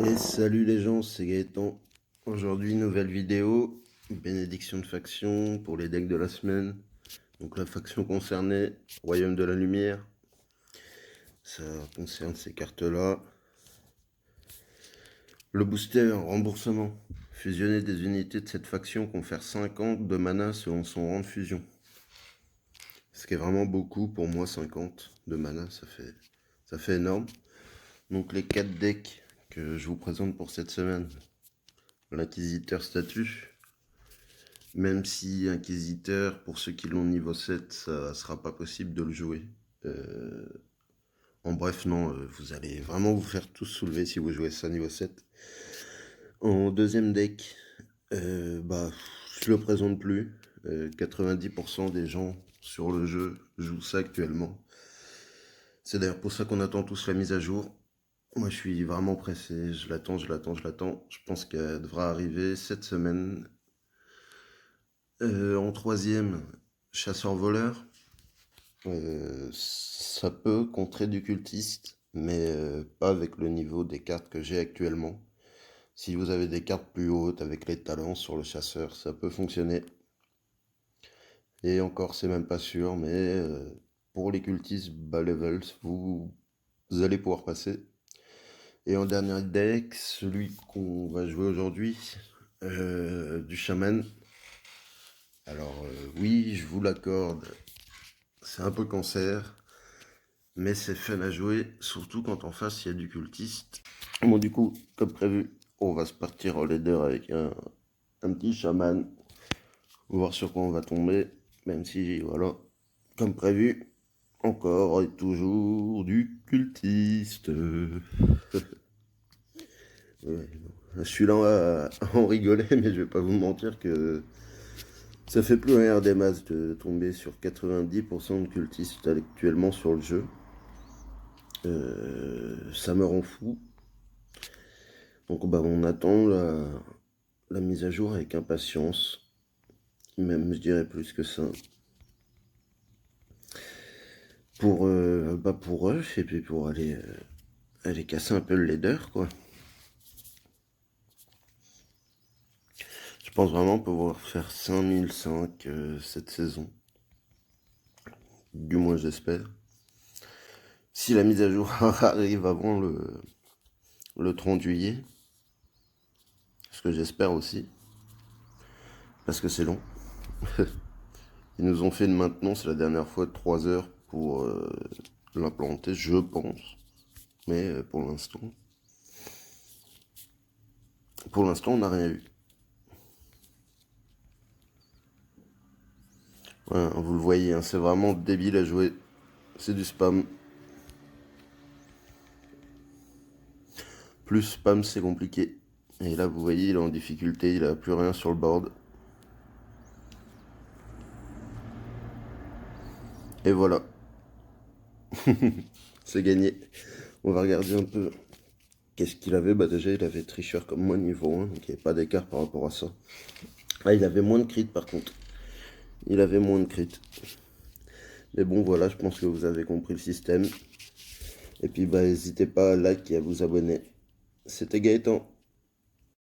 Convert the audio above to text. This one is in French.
Et salut les gens, c'est Gaëtan. Aujourd'hui, nouvelle vidéo, bénédiction de faction pour les decks de la semaine. Donc la faction concernée, Royaume de la Lumière. Ça concerne ces cartes-là. Le booster, remboursement. Fusionner des unités de cette faction confère 50 de mana selon son rang de fusion. Ce qui est vraiment beaucoup pour moi, 50 de mana, ça fait énorme. Donc les 4 decks que je vous présente pour cette semaine. L'Inquisiteur statut. Même si Inquisiteur, pour ceux qui l'ont niveau 7, ça sera pas possible de le jouer. En bref, non, vous allez vraiment vous faire tous soulever si vous jouez ça niveau 7. En deuxième deck, je le présente plus. 90% des gens sur le jeu jouent ça actuellement. C'est d'ailleurs pour ça qu'on attend tous la mise à jour. Moi, je suis vraiment pressé. Je l'attends. Je pense qu'elle devra arriver cette semaine. En troisième, chasseur-voleur. Ça peut contrer du cultiste, mais pas avec le niveau des cartes que j'ai actuellement. Si vous avez des cartes plus hautes avec les talents sur le chasseur, ça peut fonctionner. Et encore, c'est même pas sûr, mais pour les cultistes bas levels, vous allez pouvoir passer. Et en dernier deck, celui qu'on va jouer aujourd'hui, du chaman. Alors oui, je vous l'accorde, c'est un peu cancer, mais c'est fun à jouer, surtout quand en face il y a du cultiste. Bon, du coup, comme prévu, on va se partir en leader avec un petit chaman. On va voir sur quoi on va tomber, même si, voilà, comme prévu, encore et toujours du cultiste. Ouais, celui-là, on rigolait, mais je vais pas vous mentir que ça fait plus rien des masses de tomber sur 90% de cultistes actuellement sur le jeu. Ça me rend fou. Donc on attend la mise à jour avec impatience. Même je dirais plus que ça. Pour eux, et puis pour aller casser un peu le leader, quoi. Je pense vraiment pouvoir faire 5005 cette saison. Du moins j'espère. Si la mise à jour arrive avant le 30 juillet. Ce que j'espère aussi. Parce que c'est long. Ils nous ont fait une maintenance la dernière fois de 3 heures pour l'implanter, je pense. Mais pour l'instant, on n'a rien eu. Voilà, vous le voyez, hein, c'est vraiment débile à jouer. C'est du spam. Plus spam, c'est compliqué. Et là, vous voyez, il est en difficulté, il n'a plus rien sur le board. Et voilà. C'est gagné. On va regarder un peu qu'est-ce qu'il avait. Bah déjà, il avait tricheur comme moi niveau 1, donc il n'y avait pas d'écart par rapport à ça. Ah, il avait moins de crit par contre. Il avait moins de crit. Mais bon, voilà, je pense que vous avez compris le système. Et puis, bah, n'hésitez pas à like et à vous abonner. C'était Gaëtan.